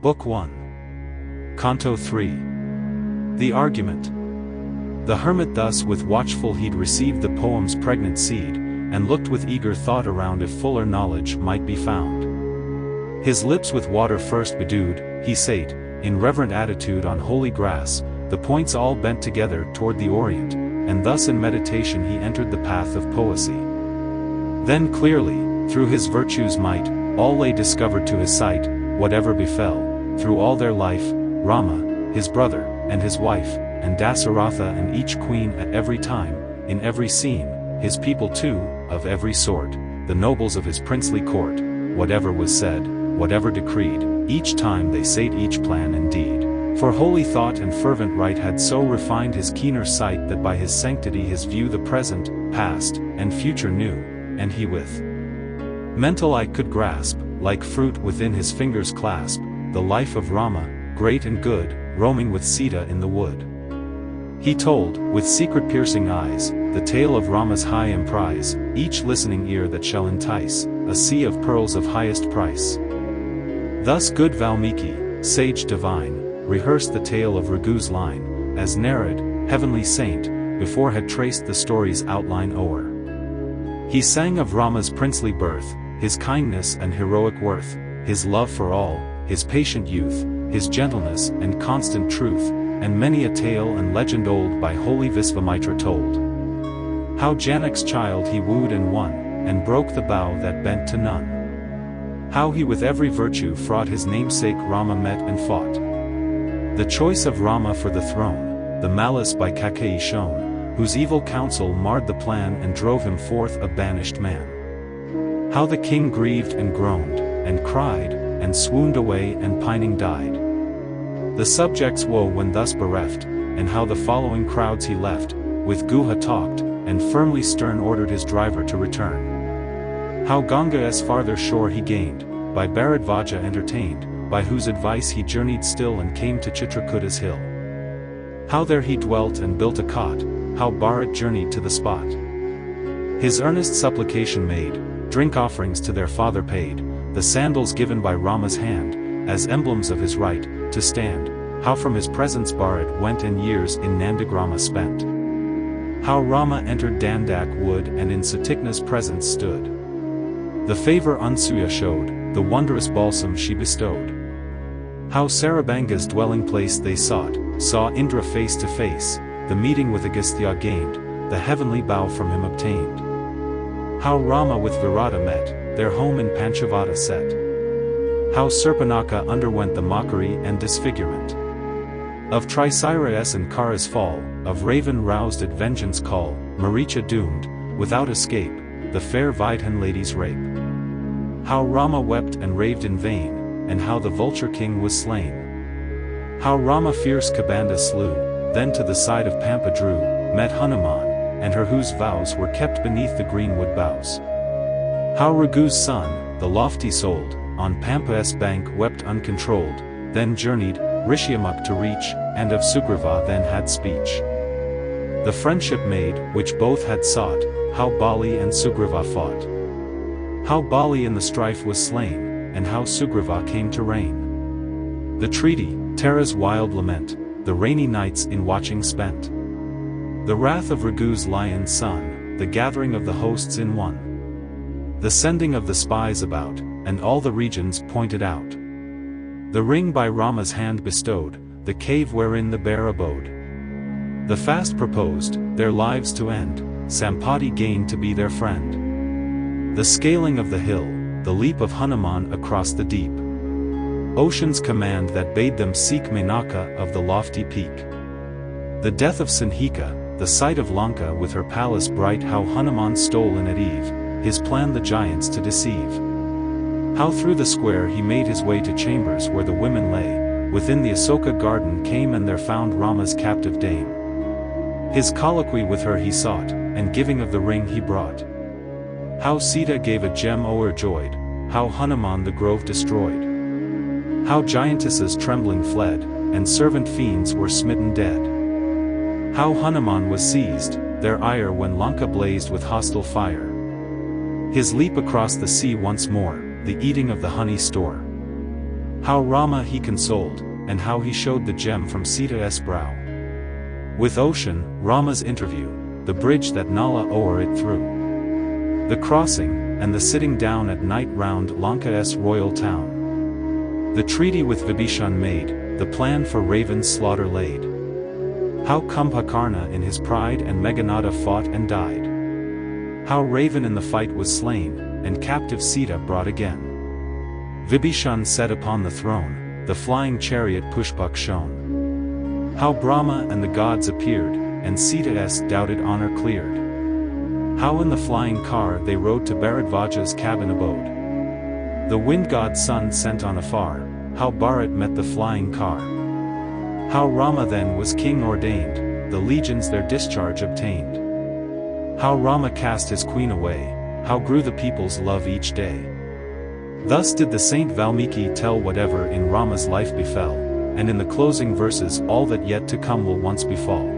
Book 1. Canto 3. The Argument. The hermit thus with watchful heed received the poem's pregnant seed, and looked with eager thought around if fuller knowledge might be found. His lips with water first bedewed, he sate, in reverent attitude on holy grass, the points all bent together toward the Orient, and thus in meditation he entered the path of poesy. Then clearly, through his virtue's might, all lay discovered to his sight, whatever befell, through all their life, Rama, his brother, and his wife, and Dasaratha and each queen at every time, in every scene, his people too, of every sort, the nobles of his princely court, whatever was said, whatever decreed, each time they sate each plan and deed. For holy thought and fervent right had so refined his keener sight that by his sanctity his view the present, past, and future knew, and he with mental eye could grasp, like fruit within his fingers clasp, the life of Rama, great and good, roaming with Sita in the wood. He told, with secret piercing eyes, the tale of Rama's high emprise, each listening ear that shall entice, a sea of pearls of highest price. Thus good Valmiki, sage divine, rehearsed the tale of Raghu's line, as Narad, heavenly saint, before had traced the story's outline o'er. He sang of Rama's princely birth, his kindness and heroic worth, his love for all, his patient youth, his gentleness and constant truth, and many a tale and legend old by holy Visvamitra told. How Janak's child he wooed and won, and broke the bow that bent to none. How he with every virtue fraught his namesake Rama met and fought. The choice of Rama for the throne, the malice by Kakeyi shown, whose evil counsel marred the plan and drove him forth a banished man. How the king grieved and groaned, and cried, and swooned away and pining died. The subjects' woe when thus bereft, and how the following crowds he left, with Guha talked, and firmly stern ordered his driver to return. How Ganga's farther shore he gained, by Bharadvaja entertained, by whose advice he journeyed still and came to Chitrakutta's hill. How there he dwelt and built a cot, how Bharat journeyed to the spot. His earnest supplication made, drink offerings to their father paid, the sandals given by Rama's hand, as emblems of his right, to stand, how from his presence Bharat went and years in Nandagrama spent. How Rama entered Dandak wood and in Satikna's presence stood. The favor Ansuya showed, the wondrous balsam she bestowed. How Sarabanga's dwelling place they sought, saw Indra face to face, the meeting with Agastya gained, the heavenly bow from him obtained. How Rama with Virata met, their home in Panchavata set. How Surpanaka underwent the mockery and disfigurement of Trisira's and Kara's fall, of Raven roused at vengeance call, Maricha doomed, without escape, the fair Vaidhan lady's rape. How Rama wept and raved in vain, and how the vulture king was slain. How Rama fierce Kabanda slew, then to the side of Pampa drew, met Hanuman, and her whose vows were kept beneath the greenwood boughs. How Raghu's son, the lofty-souled, on Pampa's bank wept uncontrolled, then journeyed, Rishyamuk to reach, and of Sugriva then had speech. The friendship made, which both had sought, how Bali and Sugriva fought. How Bali in the strife was slain, and how Sugriva came to reign. The treaty, Tara's wild lament, the rainy nights in watching spent. The wrath of Raghu's lion son, the gathering of the hosts in one. The sending of the spies about, and all the regions pointed out. The ring by Rama's hand bestowed, the cave wherein the bear abode. The fast proposed, their lives to end, Sampati gained to be their friend. The scaling of the hill, the leap of Hanuman across the deep. Ocean's command that bade them seek Menaka of the lofty peak. The death of Sinhika, the sight of Lanka with her palace bright, how Hanuman stole in at eve, his plan the giants to deceive. How through the square he made his way to chambers where the women lay, within the Asoka garden came and there found Rama's captive dame. His colloquy with her he sought, and giving of the ring he brought. How Sita gave a gem o'erjoyed, how Hanuman the grove destroyed. How giantesses trembling fled, and servant fiends were smitten dead. How Hanuman was seized, their ire when Lanka blazed with hostile fire. His leap across the sea once more, the eating of the honey store. How Rama he consoled, and how he showed the gem from Sita's brow. With ocean, Rama's interview, the bridge that Nala o'er it threw. The crossing, and the sitting down at night round Lanka's royal town. The treaty with Vibhishan made, the plan for Raven's slaughter laid. How Kumbhakarna in his pride and Meghanada fought and died. How Raven in the fight was slain, and captive Sita brought again. Vibhishan sat upon the throne, the flying chariot Pushpak shone. How Brahma and the gods appeared, and Sita's doubted honor cleared. How in the flying car they rode to Bharadvaja's cabin abode. The wind god sun sent on afar, how Bharat met the flying car. How Rama then was king ordained, the legions their discharge obtained. How Rama cast his queen away, how grew the people's love each day. Thus did the saint Valmiki tell whatever in Rama's life befell, and in the closing verses all that yet to come will once befall.